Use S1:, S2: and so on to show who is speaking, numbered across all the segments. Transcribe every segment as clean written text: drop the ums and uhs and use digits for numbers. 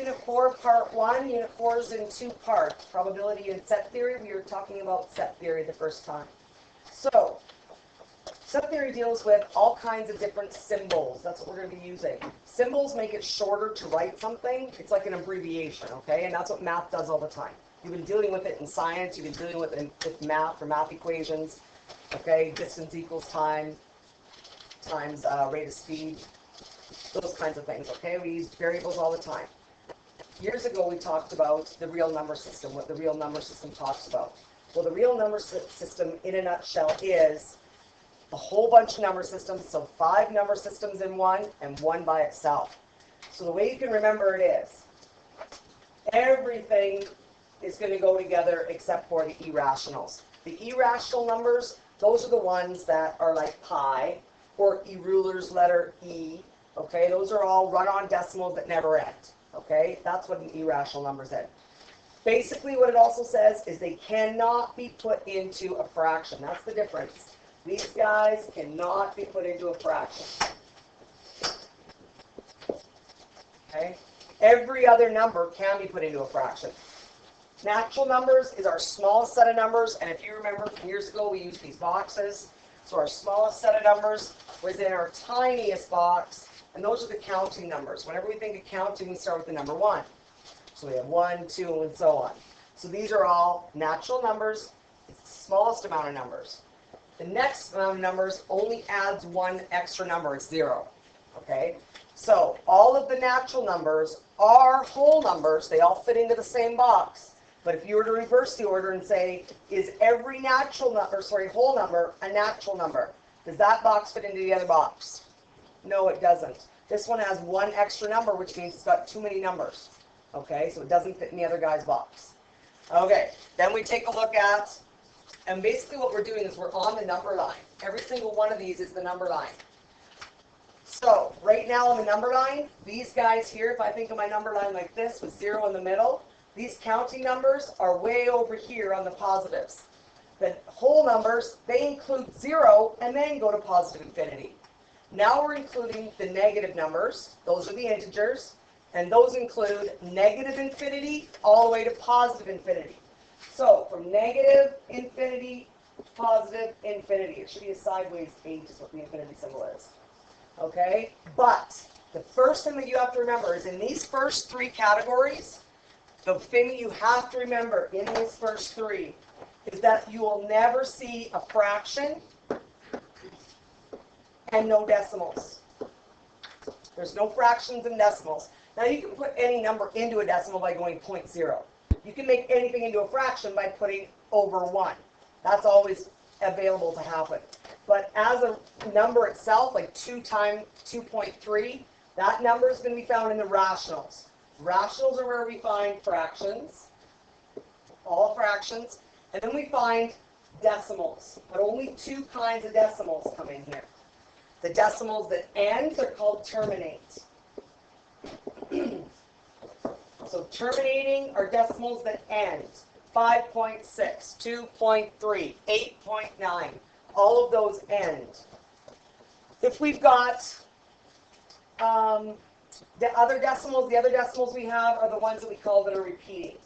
S1: Unit 4, Part 1. Unit 4 is in 2 parts. Probability and set theory. We were talking about set theory the first time. So, set theory deals with all kinds of different symbols. That's what we're going to be using. Symbols make it shorter to write something. It's like an abbreviation, okay? And that's what math does all the time. You've been dealing with it in science. You've been dealing with it with math or math equations, okay? Distance equals time times rate of speed. Those kinds of things, okay? We use variables all the time. Years ago, we talked about the real number system, what the real number system talks about. Well, the real number system, in a nutshell, is a whole bunch of number systems, so 5 number systems in one, and one by itself. So the way you can remember it is, everything is going to go together except for the irrationals. The irrational numbers, those are the ones that are like pi, or E-ruler's letter E. Okay, those are all run-on decimals that never end. Okay, that's what an irrational number is. Basically, what it also says is they cannot be put into a fraction. That's the difference. These guys cannot be put into a fraction. Okay, every other number can be put into a fraction. Natural numbers is our smallest set of numbers, and if you remember from years ago, we used these boxes. So our smallest set of numbers was in our tiniest box. And those are the counting numbers. Whenever we think of counting, we start with the number 1. So we have 1, 2, and so on. So these are all natural numbers. It's the smallest amount of numbers. The next amount of numbers only adds one extra number. It's 0. Okay? So all of the natural numbers are whole numbers. They all fit into the same box. But if you were to reverse the order and say, is every whole number a natural number? Does that box fit into the other box? No, it doesn't. This one has one extra number, which means it's got too many numbers. Okay, so it doesn't fit in the other guy's box. Okay, then we take a look at, and basically what we're doing is we're on the number line. Every single one of these is the number line. So, right now on the number line, these guys here, if I think of my number line like this, with 0 in the middle, these counting numbers are way over here on the positives. The whole numbers, they include 0 and then go to positive infinity. Now we're including the negative numbers. Those are the integers. And those include negative infinity all the way to positive infinity. So from negative infinity to positive infinity. It should be a sideways 8 is what the infinity symbol is. Okay? But the first thing that you have to remember is in these first 3 categories, the thing that you have to remember in these first 3 is that you will never see a fraction and no decimals. There's no fractions and decimals. Now you can put any number into a decimal by going 0.0. You can make anything into a fraction by putting over 1. That's always available to happen. But as a number itself, like 2 times 2.3, that number is going to be found in the rationals. Rationals are where we find fractions, all fractions, and then we find decimals. But only 2 kinds of decimals come in here. The decimals that end are called terminate. So terminating are decimals that end. 5.6, 2.3, 8.9. All of those end. If we've got the other decimals we have are the ones that we call that are repeating.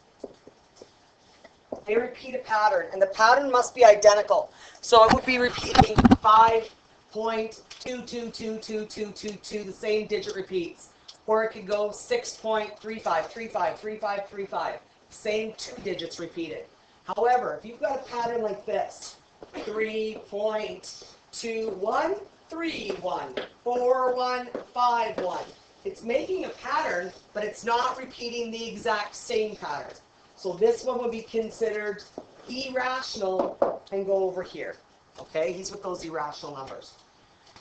S1: They repeat a pattern, and the pattern must be identical. So it would be repeating 5.222222, the same digit repeats. Or it could go 6.35353535, same 2 digits repeated. However, if you've got a pattern like this, 3.21314151, it's making a pattern, but it's not repeating the exact same pattern. So this one would be considered irrational and go over here. Okay, he's with those irrational numbers.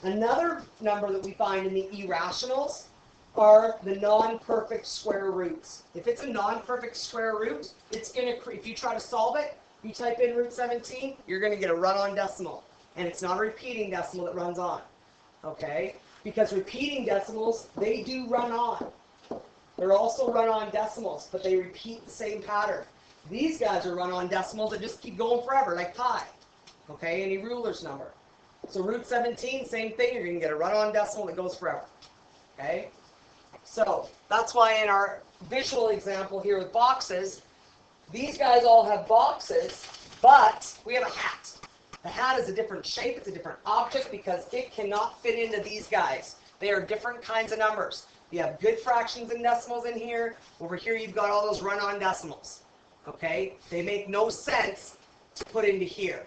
S1: Another number that we find in the irrationals are the non-perfect square roots. If it's a non-perfect square root, it's going to, if you try to solve it, you type in root 17, you're going to get a run-on decimal. And it's not a repeating decimal that runs on. Okay? Because repeating decimals, they do run on. They're also run-on decimals, but they repeat the same pattern. These guys are run-on decimals that just keep going forever, like pi. Okay? Any ruler's number. So root 17, same thing. You're going to get a run-on decimal that goes forever. Okay? So that's why in our visual example here with boxes, these guys all have boxes, but we have a hat. The hat is a different shape, it's a different object because it cannot fit into these guys. They are different kinds of numbers. You have good fractions and decimals in here. Over here you've got all those run-on decimals. Okay? They make no sense to put into here.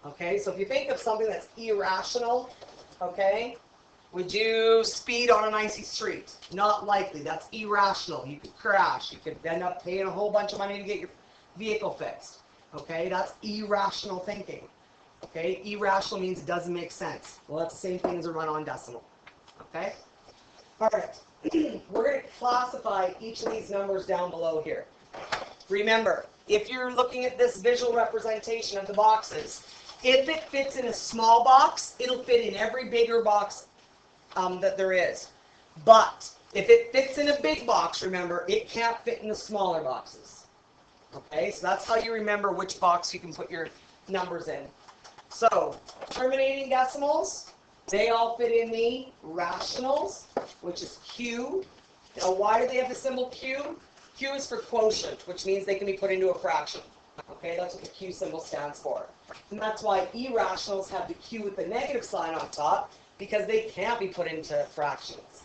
S1: Okay? So if you think of something that's irrational, okay, would you speed on an icy street? Not likely. That's irrational. You could crash. You could end up paying a whole bunch of money to get your vehicle fixed. Okay? That's irrational thinking. Okay? Irrational means it doesn't make sense. Well, that's the same thing as a run-on decimal. Okay? All right. We're going to classify each of these numbers down below here. Remember, if you're looking at this visual representation of the boxes, if it fits in a small box, it'll fit in every bigger box that there is. But if it fits in a big box, remember, it can't fit in the smaller boxes. Okay, so that's how you remember which box you can put your numbers in. So, terminating decimals, they all fit in the rationals, which is Q. Now, why do they have the symbol Q? Q is for quotient, which means they can be put into a fraction. Okay, that's what the Q symbol stands for. And that's why irrationals have the Q with the negative sign on top, because they can't be put into fractions.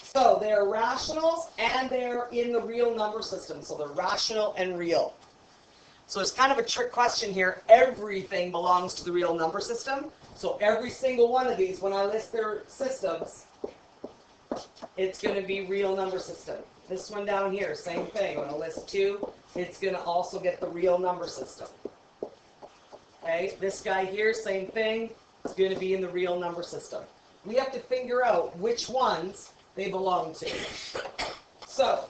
S1: So they're rationals and they're in the real number system. So they're rational and real. So it's kind of a trick question here. Everything belongs to the real number system. So every single one of these, when I list their systems, it's going to be real number system. This one down here, same thing. When I list 2, it's going to also get the real number system. Okay, this guy here, same thing. It's going to be in the real number system. We have to figure out which ones they belong to. So,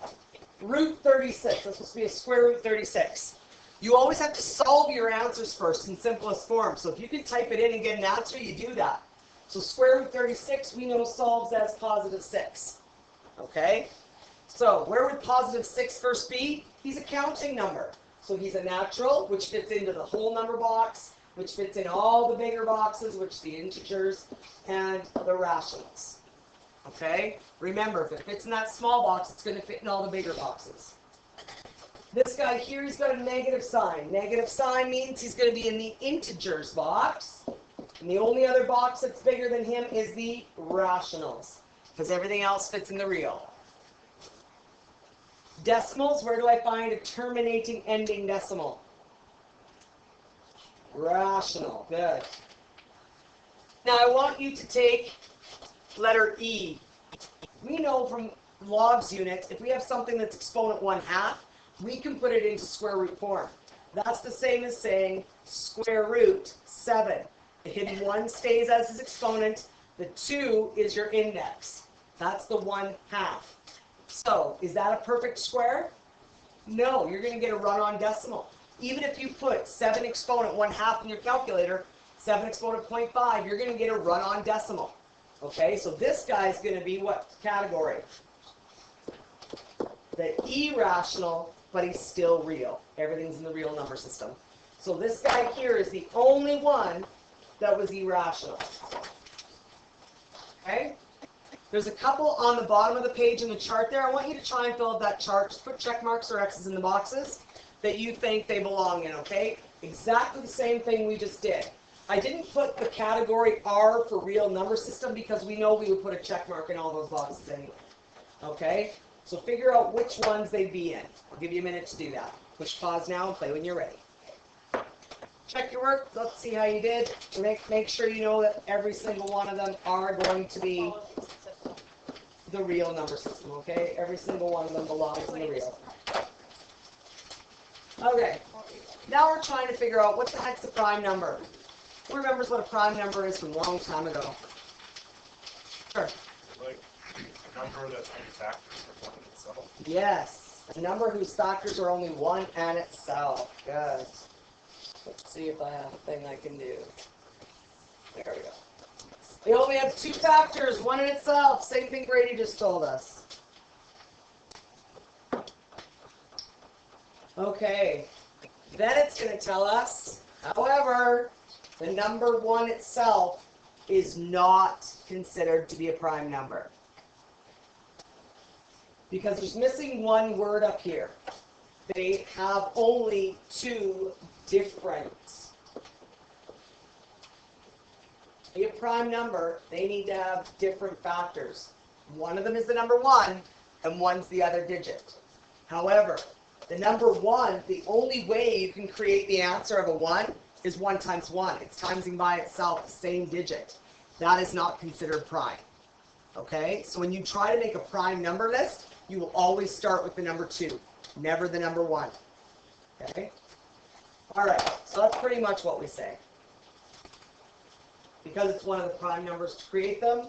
S1: root 36. That's supposed to be a square root 36. You always have to solve your answers first in simplest form. So if you can type it in and get an answer, you do that. So square root 36 we know solves as positive 6. Okay? So where would positive 6 first be? He's a counting number. So he's a natural, which fits into the whole number box, which fits in all the bigger boxes, which the integers, and the rationals. Okay? Remember, if it fits in that small box, it's going to fit in all the bigger boxes. This guy here, he's got a negative sign. Negative sign means he's going to be in the integers box. And the only other box that's bigger than him is the rationals, because everything else fits in the real. Decimals, where do I find a terminating ending decimal? Rational. Good. Now I want you to take letter E. We know from logs unit, if we have something that's exponent 1/2, we can put it into square root form. That's the same as saying square root 7. The hidden 1 stays as its exponent. The 2 is your index. That's the 1/2. So, is that a perfect square? No, you're going to get a run-on decimal. Even if you put 7 exponent 1/2 in your calculator, 7 exponent 0.5, you're going to get a run-on decimal. Okay, so this guy's going to be what category? The irrational, but he's still real. Everything's in the real number system. So this guy here is the only one that was irrational. Okay? There's a couple on the bottom of the page in the chart there. I want you to try and fill out that chart. Just put check marks or X's in the boxes that you think they belong in, okay? Exactly the same thing we just did. I didn't put the category R for real number system because we know we would put a check mark in all those boxes anyway. Okay? So figure out which ones they'd be in. I'll give you a minute to do that. Push pause now and play when you're ready. Check your work. Let's see how you did. Make sure you know that every single one of them are going to be the real number system, okay? Every single one of them belongs in the real. Okay. Now we're trying to figure out what the heck's a prime number. Who remembers what a prime number is from a long time ago? Sure.
S2: Like a number that's only factors are 1 in itself.
S1: Yes. A number whose factors are only 1 and itself. Good. Let's see if I have a thing I can do. There we go. We only have 2 factors, 1 in itself. Same thing Brady just told us. Okay. Then it's going to tell us, however, the number 1 itself is not considered to be a prime number. because there's missing one word up here. They have only two different. To be a prime number, they need to have different factors. One of them is the number 1, and one's the other digit. However, the number 1, the only way you can create the answer of a 1 is 1 times 1. It's timesing by itself the same digit. That is not considered prime. Okay? So when you try to make a prime number list, you will always start with the number 2, never the number 1. Okay? Alright, so that's pretty much what we say. Because it's one of the prime numbers to create them,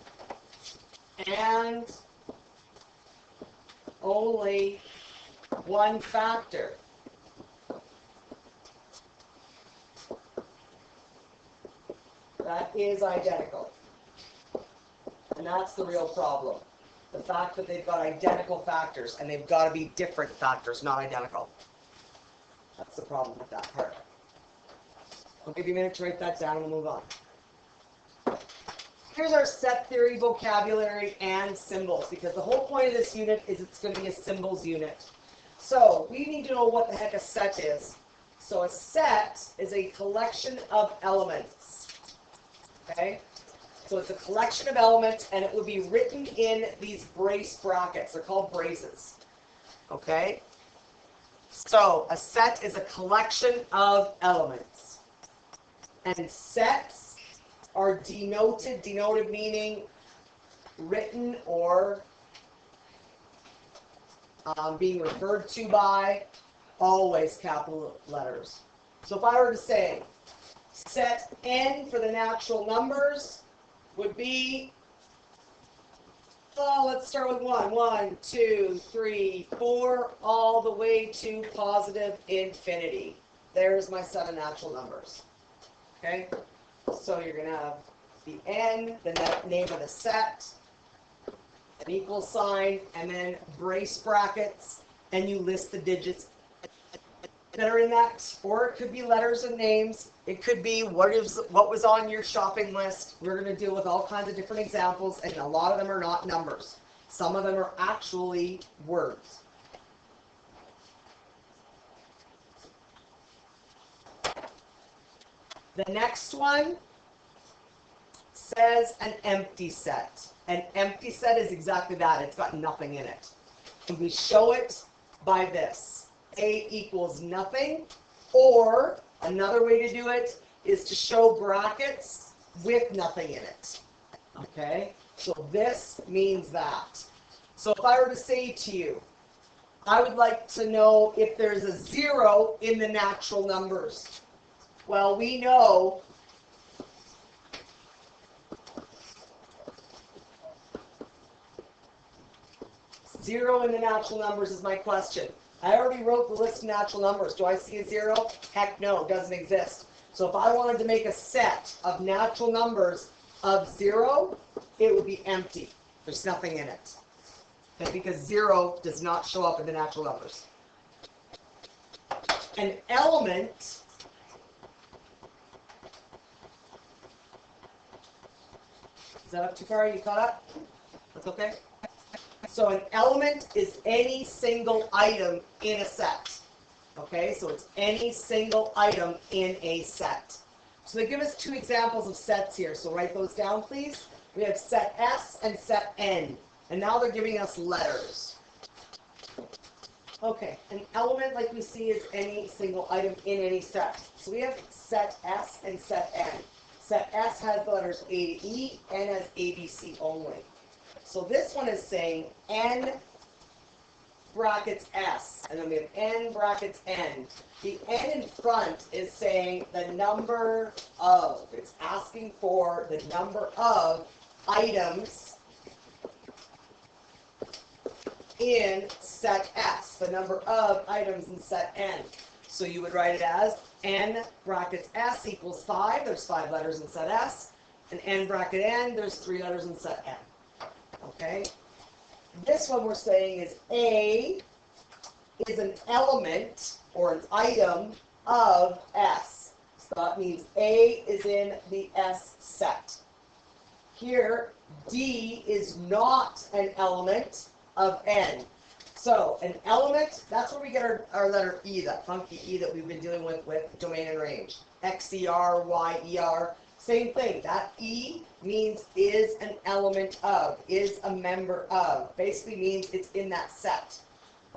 S1: and only one factor. That is identical. And that's the real problem. The fact that they've got identical factors, and they've got to be different factors, not identical. That's the problem with that part. I'll give you a minute to write that down and we'll move on. Here's our set theory vocabulary and symbols, because the whole point of this unit is it's going to be a symbols unit. So we need to know what the heck a set is. So a set is a collection of elements. Okay? So it's a collection of elements, and it would be written in these brace brackets. They're called braces. Okay? So a set is a collection of elements. And sets are denoted meaning written or being referred to by always capital letters. So if I were to say set n for the natural numbers would be, let's start with 1. 1, 2, 3, 4, all the way to positive infinity. There's my set of natural numbers. Okay? So you're going to have the n, the name of the set, an equal sign, and then brace brackets, and you list the digits that are in that. Or it could be letters and names. It could be what was on your shopping list. We're going to deal with all kinds of different examples, and a lot of them are not numbers. Some of them are actually words. The next one says an empty set. An empty set is exactly that. It's got nothing in it. And we show it by this. A equals nothing. Or another way to do it is to show brackets with nothing in it. Okay? So this means that. So if I were to say to you, I would like to know if there's a 0 in the natural numbers. Well, we know zero in the natural numbers is my question. I already wrote the list of natural numbers. Do I see a 0? Heck no, it doesn't exist. So if I wanted to make a set of natural numbers of 0, it would be empty. There's nothing in it. Okay, because 0 does not show up in the natural numbers. An element is that up too far? You caught up? That's okay? So an element is any single item in a set. Okay, so it's any single item in a set. So they give us 2 examples of sets here. So write those down, please. We have set S and set N. And now they're giving us letters. Okay, an element, like we see, is any single item in any set. So we have set S and set N. Set S has the letters A to E, N has A, B, C only. So this one is saying N brackets S, and then we have N brackets N. The N in front is saying the number of. It's asking for the number of items in set S, the number of items in set N. So you would write it as N brackets S equals 5. There's 5 letters in set S. And N bracket N, there's 3 letters in set N. Okay? This one we're saying is A is an element or an item of S. So that means A is in the S set. Here, D is not an element of N. So an element, that's where we get our letter E, that funky E that we've been dealing with domain and range. XER, YER, same thing. That E means is an element of, is a member of. Basically means it's in that set.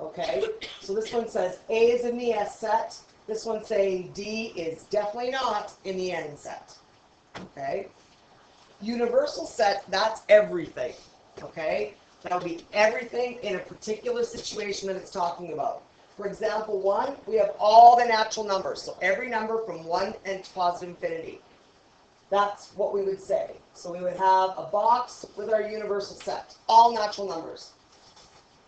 S1: Okay? So this one says A is in the S set. This one's saying D is definitely not in the N set. Okay? Universal set, that's everything. Okay? That would be everything in a particular situation that it's talking about. For example, 1, we have all the natural numbers. So every number from 1 and to positive infinity. That's what we would say. So we would have a box with our universal set. All natural numbers.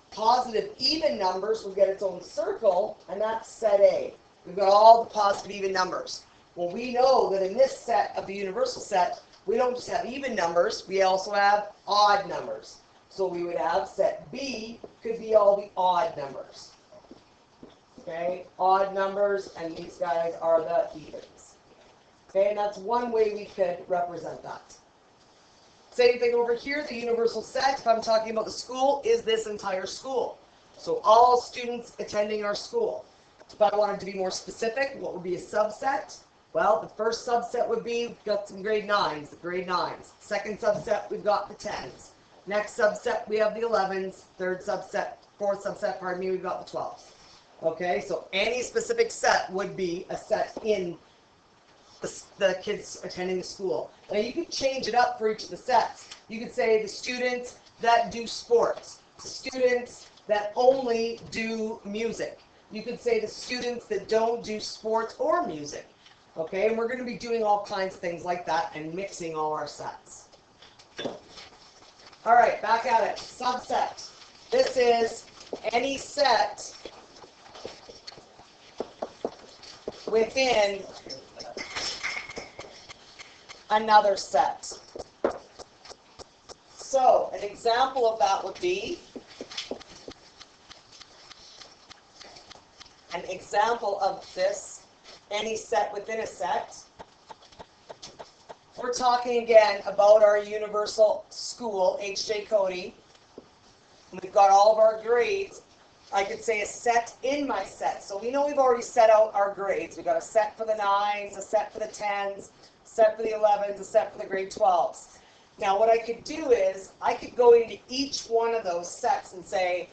S1: Positive even numbers would get its own circle, and that's set A. We've got all the positive even numbers. Well, we know that in this set of the universal set, we don't just have even numbers, we also have odd numbers. So we would have set B could be all the odd numbers. Okay, odd numbers, and these guys are the evens. Okay, and that's one way we could represent that. Same thing over here, the universal set, if I'm talking about the school, is this entire school. So all students attending our school. If I wanted to be more specific, what would be a subset? Well, the first subset would be, we've got some grade 9s, the grade 9s. Second subset, we've got the 10s. Next subset, we have the 11s. Fourth subset, pardon me, we've got the 12s. Okay, so any specific set would be a set in the kids attending the school. Now you could change it up for each of the sets. You could say the students that do sports, students that only do music. You could say the students that don't do sports or music. Okay, and we're going to be doing all kinds of things like that and mixing all our sets. All right, back at it. Subset. This is any set within another set. So, an example of that would be an example of this, any set within a set. We're talking again about our universal school, H.J. Cody. We've got all of our grades. I could say a set in my set. So we know we've already set out our grades. We've got a set for the 9s, a set for the 10s, a set for the 11s, a set for the grade 12s. Now what I could do is, I could go into each one of those sets and say,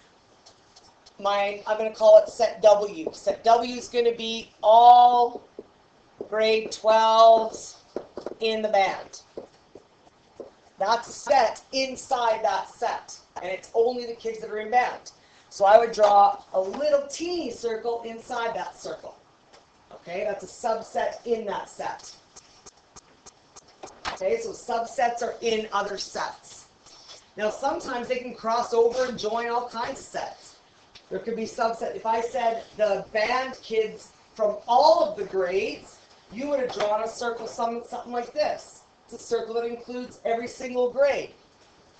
S1: I'm going to call it set W. Set W is going to be all grade 12s in the band. That's a set inside that set, and it's only the kids that are in band. So I would draw a little teeny circle inside that circle. Okay, that's a subset in that set. Okay, so subsets are in other sets. Now sometimes they can cross over and join all kinds of sets. There could be subset. If I said the band kids from all of the grades, you would have drawn a circle, something like this. It's a circle that includes every single grade.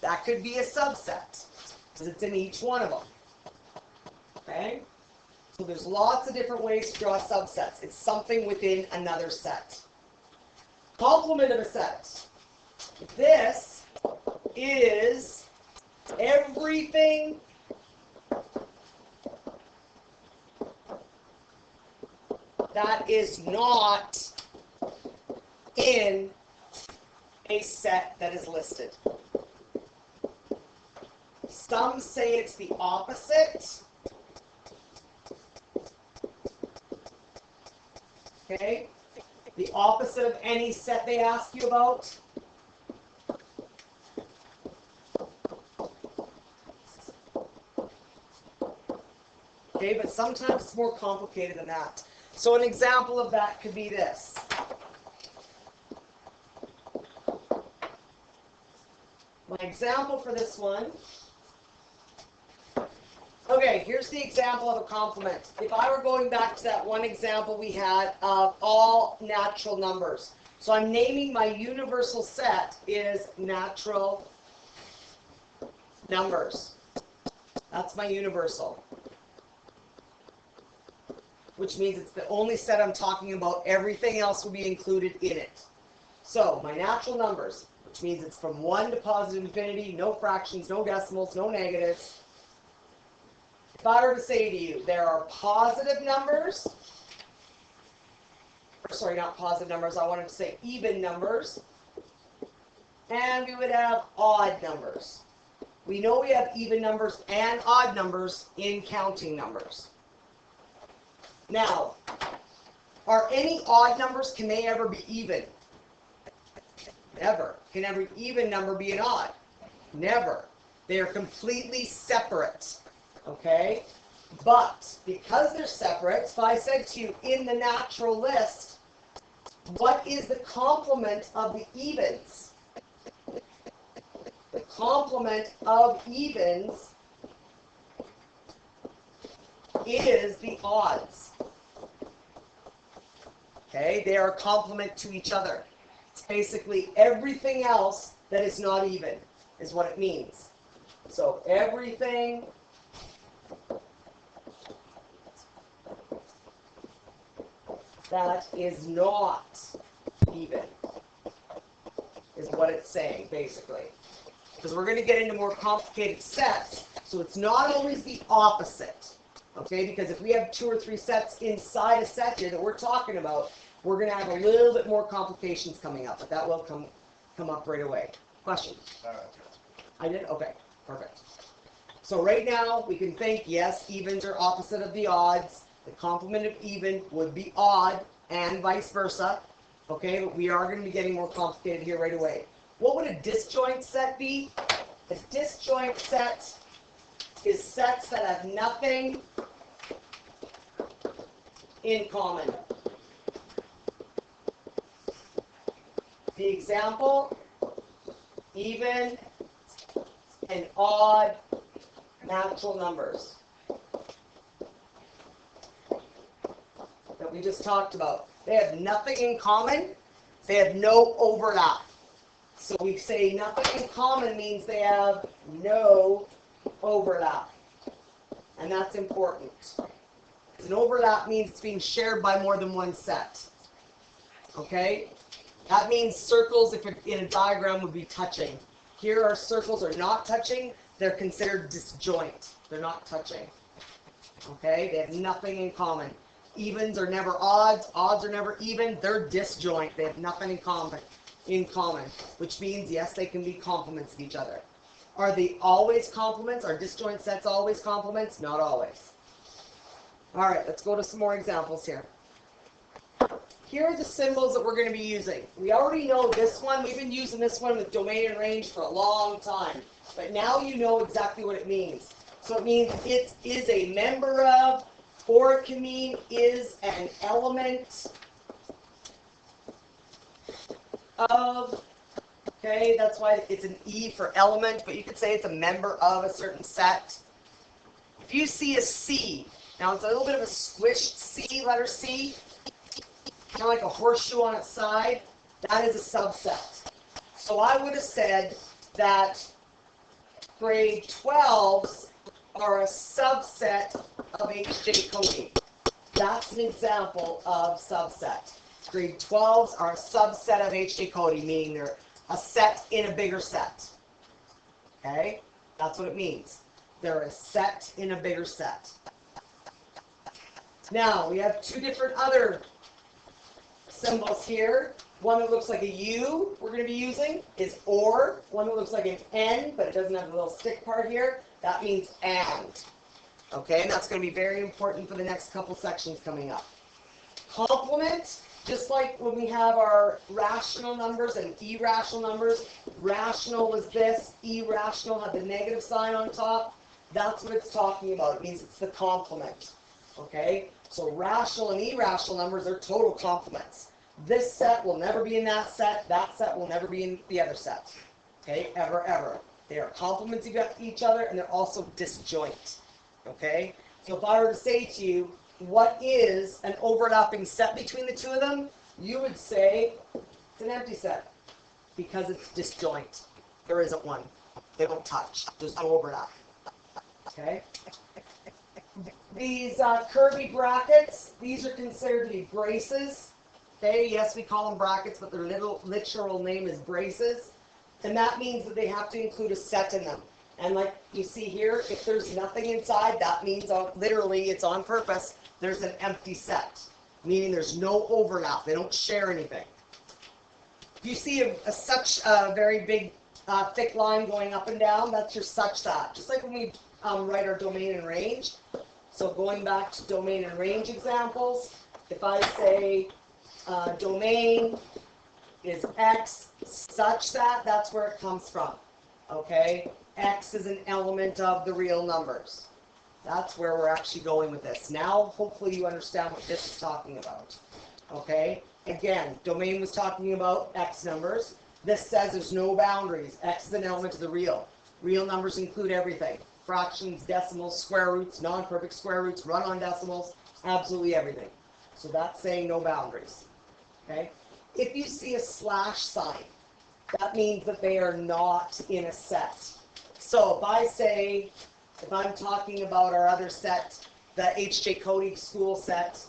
S1: That could be a subset, because it's in each one of them. Okay? So there's lots of different ways to draw subsets. It's something within another set. Complement of a set. This is everything that is not in a set that is listed. Some say it's the opposite. Okay? The opposite of any set they ask you about. Okay, but sometimes it's more complicated than that. So an example of that could be this. My example for this one. Okay, here's the example of a complement. If I were going back to that one example we had of all natural numbers. So I'm naming my universal set is natural numbers. That's my universal. Which means it's the only set I'm talking about. Everything else will be included in it. So my natural numbers, which means it's from 1 to positive infinity, no fractions, no decimals, no negatives. If I were to say to you, there are positive numbers, or sorry, not positive numbers, I wanted to say even numbers, and we would have odd numbers. We know we have even numbers and odd numbers in counting numbers. Now, are any odd numbers, can they ever be even? Never. Can every even number be an odd? Never. They are completely separate. Okay? But because they're separate, if I said to you in the natural list, what is the complement of the evens? The complement of evens is the odds. Okay? They are a complement to each other. It's basically everything else that is not even, is what it means. So everything that is not even is what it's saying, basically. Because we're going to get into more complicated sets, so it's not always the opposite. Okay, because if we have 2 or 3 sets inside a set here that we're talking about, we're going to have a little bit more complications coming up, but that will come up right away. Question? I did? Okay, perfect. So right now, we can think, yes, evens are opposite of the odds. The complement of even would be odd, and vice versa. Okay, but we are going to be getting more complicated here right away. What would a disjoint set be? A disjoint set is sets that have nothing in common. The example, even and odd natural numbers that we just talked about. They have nothing in common. They have no overlap. So we say nothing in common means they have no overlap. And that's important. An overlap means it's being shared by more than one set. Okay? That means circles, if in a diagram, would be touching. Here our circles are not touching. They're considered disjoint. They're not touching. Okay? They have nothing in common. Evens are never odds. Odds are never even. They're disjoint. They have nothing in common, which means, yes, they can be complements of each other. Are they always complements? Are disjoint sets always complements? Not always. All right, let's go to some more examples here. Here are the symbols that we're going to be using. We already know this one. We've been using this one with domain and range for a long time. But now you know exactly what it means. So it means it is a member of, or it can mean is an element of. Okay, that's why it's an E for element, but you could say it's a member of a certain set. If you see a C, now it's a little bit of a squished C, letter C, kind of like a horseshoe on its side, that is a subset. So I would have said that grade 12s are a subset of HJ Cody. That's an example of subset. Grade 12s are a subset of HJ Cody, meaning they're a set in a bigger set. Okay? That's what it means. They're a set in a bigger set. Now, we have 2 different other symbols here. One that looks like a U we're going to be using is OR. One that looks like an N, but it doesn't have a little stick part here. That means AND. Okay, and that's going to be very important for the next couple sections coming up. Complement, just like when we have our rational numbers and irrational numbers. Rational is this, irrational had the negative sign on top. That's what it's talking about. It means it's the complement. Okay, so rational and irrational numbers are total complements. This set will never be in that set will never be in the other set. Okay, ever, ever. They are complements of each other, and they're also disjoint. Okay, so if I were to say to you, what is an overlapping set between the 2 of them? You would say it's an empty set because it's disjoint. There isn't one. They don't touch. There's no overlap. Okay. These curvy brackets, these are considered to be braces. Okay, yes, we call them brackets, but their literal name is braces. And that means that they have to include a set in them. And like you see here, if there's nothing inside, that means literally it's on purpose. There's an empty set, meaning there's no overlap. They don't share anything. If you see such a very big thick line going up and down, that's your such that. Just like when we write our domain and range. So going back to domain and range examples, if I say domain is X such that, that's where it comes from. Okay? X is an element of the real numbers. That's where we're actually going with this. Now, hopefully you understand what this is talking about. Okay? Again, domain was talking about X numbers. This says there's no boundaries. X is an element of the real. Real numbers include everything. Fractions, decimals, square roots, non-perfect square roots, run-on decimals, absolutely everything. So that's saying no boundaries. Okay? If you see a slash sign, that means that they are not in a set. So if I say, if I'm talking about our other set, the H.J. Cody school set,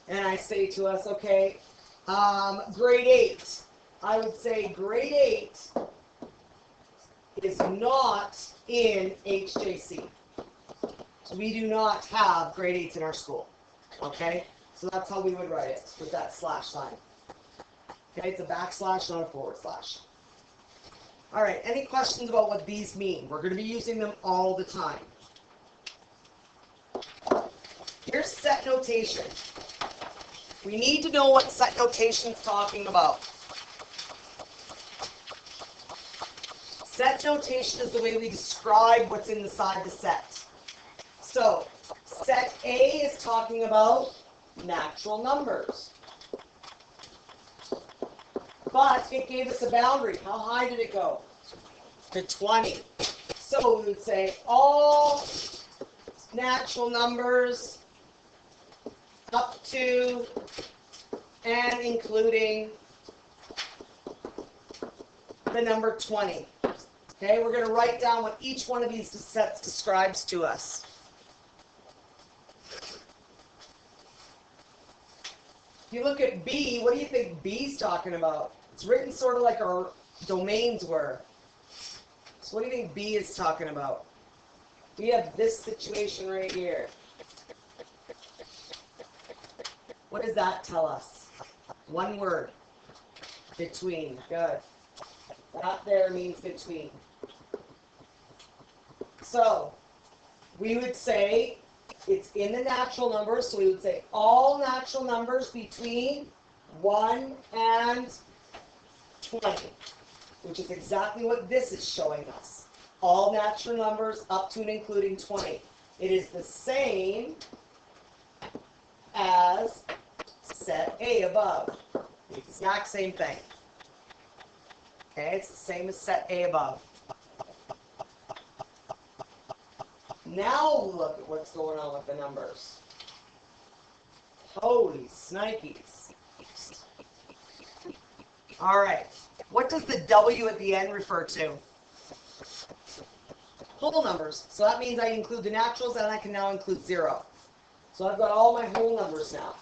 S1: and I say to us, okay, grade 8, I would say grade 8 is not in HJC. So we do not have grade 8s in our school. Okay? So that's how we would write it, with that slash sign. Okay, it's a backslash, not a forward slash. All right, any questions about what these mean? We're going to be using them all the time. Here's set notation. We need to know what set notation is talking about. Set notation is the way we describe what's inside the set. So, set A is talking about natural numbers. But it gave us a boundary. How high did it go? To 20. So we would say all natural numbers up to and including the number 20. Okay, we're going to write down what each one of these sets describes to us. If you look at B, what do you think B's talking about? It's written sort of like our domains were. So what do you think B is talking about? We have this situation right here. What does that tell us? One word. Between. Good. That there means between. So, we would say it's in the natural numbers, so we would say all natural numbers between 1 and 20, which is exactly what this is showing us. All natural numbers up to and including 20. It is the same as set A above. The exact same thing. Okay, it's the same as set A above. Now look at what's going on with the numbers. Holy snikes. All right. What does the W at the end refer to? Whole numbers. So that means I include the naturals and I can now include 0. So I've got all my whole numbers now.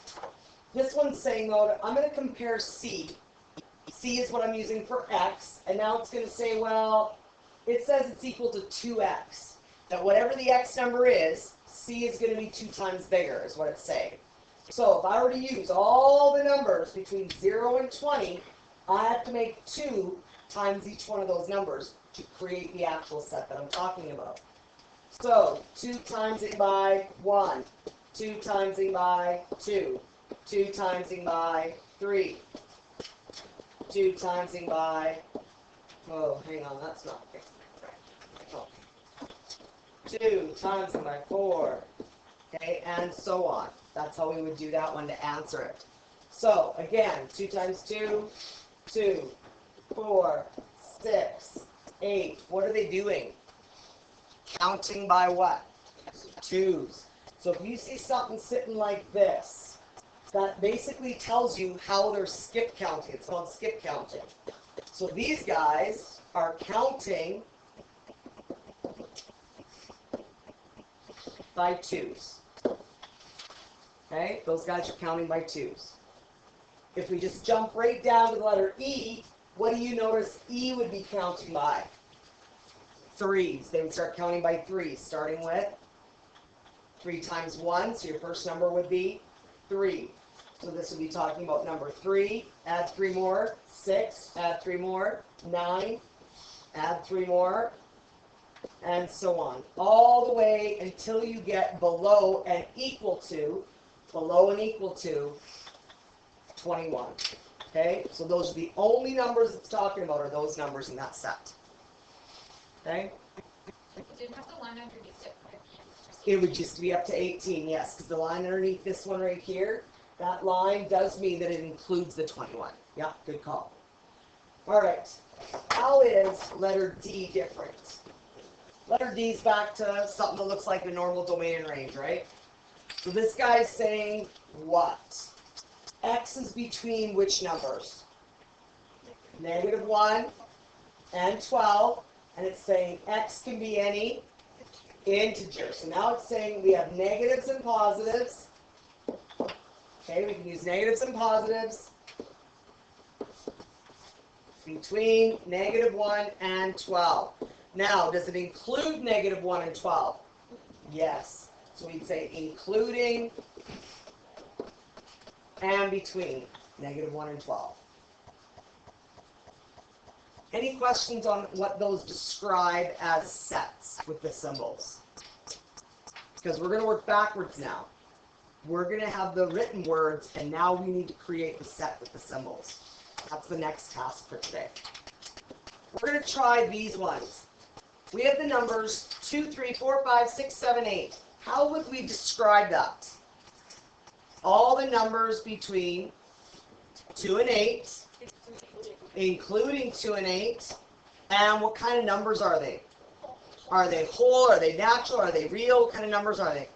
S1: This one's saying, though, I'm going to compare C. C is what I'm using for X. And now it's going to say, well, it says it's equal to 2X. That whatever the X number is, C is going to be 2 times bigger, is what it's saying. So if I were to use all the numbers between 0 and 20, I have to make 2 times each one of those numbers to create the actual set that I'm talking about. So 2 timesing by 1, 2 timesing by 2, 2 timesing by 3, 2 timesing by, oh, hang on, that's not okay. Oh. 2 timesing by 4, okay, and so on. That's how we would do that one to answer it. So, again, 2 times 2, 2, 4, 6, 8. What are they doing? Counting by what? 2s. So if you see something sitting like this, that basically tells you how they're skip counting. It's called skip counting. So these guys are counting by 2s. Okay? Those guys are counting by 2s. If we just jump right down to the letter E, what do you notice E would be counting by? Threes. They would start counting by threes, starting with 3 times 1, so your first number would be 3. So this would be talking about number 3, add 3 more, 6, add 3 more, 9, add 3 more, and so on. All the way until you get below and equal to 21. Okay, so those are the only numbers it's talking about, are those numbers in that set. Okay?
S3: Didn't have the line underneath it.
S1: It would just be up to 18, yes, because the line underneath this one right here, that line does mean that it includes the 21. Yeah, good call. All right, how is letter D different? Letter D is back to something that looks like the normal domain and range, right? So this guy's saying what? X is between which numbers? -1 and 12, and it's saying X can be any integer. So now it's saying we have negatives and positives. Okay, we can use negatives and positives between -1 and 12. Now, does it include -1 and 12? Yes. So we'd say including and between -1 and 12. Any questions on what those describe as sets with the symbols? Because we're going to work backwards now. We're going to have the written words, and now we need to create the set with the symbols. That's the next task for today. We're going to try these ones. We have the numbers 2, 3, 4, 5, 6, 7, 8. How would we describe that? All the numbers between 2 and 8, including 2 and 8. And what kind of numbers are they? Are they whole? Are they natural? Are they real? What kind of numbers are they?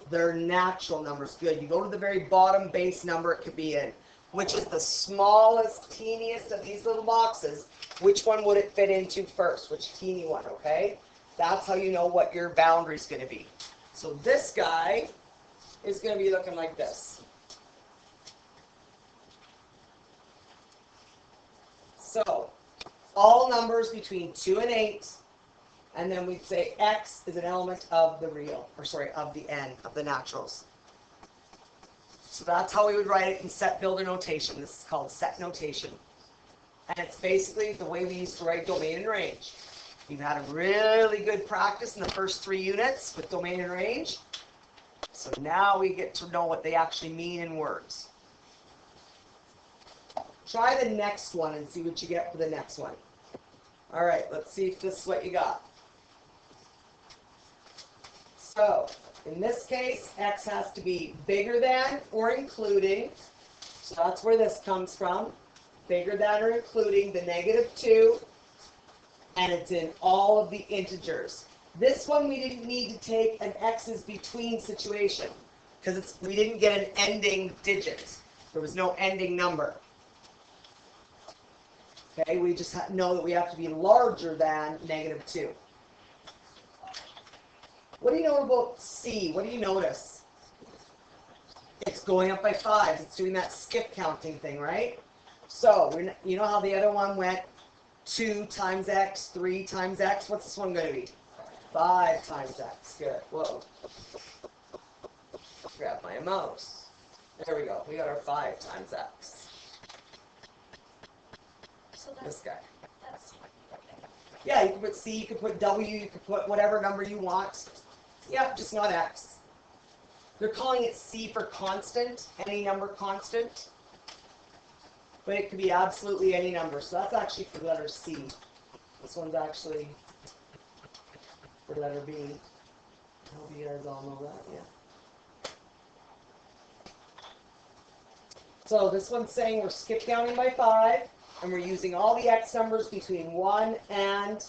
S1: They're natural numbers. Good. You go to the very bottom base number it could be in, which is the smallest, teeniest of these little boxes. Which one would it fit into first? Which teeny one, okay? That's how you know what your boundary is going to be. So this guy is going to be looking like this. So, all numbers between 2 and 8, and then we'd say X is an element of the real, or sorry, of the N, of the naturals. So that's how we would write it in set builder notation. This is called set notation. And it's basically the way we used to write domain and range. You've had a really good practice in the first 3 units with domain and range. So now we get to know what they actually mean in words. Try the next one and see what you get for the next one. All right, let's see if this is what you got. So, in this case, X has to be bigger than or including. So that's where this comes from. Bigger than or including the -2. And it's in all of the integers. This one we didn't need to take an X's between situation because we didn't get an ending digit. There was no ending number. Okay, we just know that we have to be larger than -2. What do you know about C? What do you notice? It's going up by 5. It's doing that skip counting thing, right? So, you know how the other one went 2 times X, 3 times X? What's this one going to be? 5 times X. Good. Whoa. Grab my mouse. There we go. We got our 5 times X.
S3: So
S1: This guy.
S3: that's
S1: Yeah, you can put C, you can put W, you can put whatever number you want. Yep, just not X. They're calling it C for constant, any number constant. But it could be absolutely any number. So that's actually for letter C. This one's actually for letter B. I hope you guys all know that, yeah. So this one's saying we're skip counting by 5, and we're using all the X numbers between 1 and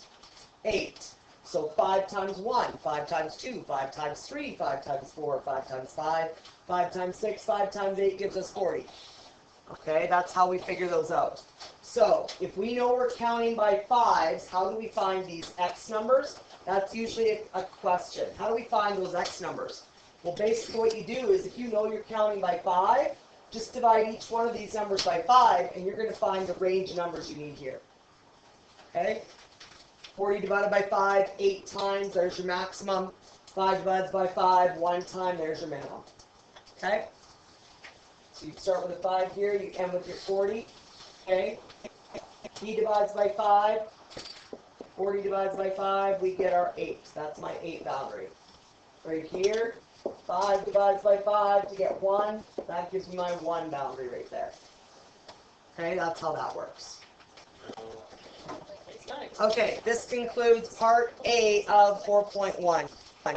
S1: 8. So 5 times 1, 5 times 2, 5 times 3, 5 times 4, 5 times 5, 5 times 6, 5 times 8 gives us 40. Okay, that's how we figure those out. So, if we know we're counting by 5s, how do we find these X numbers? That's usually a question. How do we find those X numbers? Well, basically what you do is if you know you're counting by 5, just divide each one of these numbers by 5, and you're going to find the range of numbers you need here. Okay? 40 divided by 5, 8 times, there's your maximum. 5 divided by 5, 1 time, there's your minimum. Okay? So you start with a 5 here, you end with your 40. Okay? He divides by 5. 40 divides by 5, we get our 8. That's my 8 boundary. Right here, 5 divides by 5 to get 1. That gives me my 1 boundary right there. Okay, that's how that works.
S4: It's nice.
S1: Okay, this concludes part A of 4.1.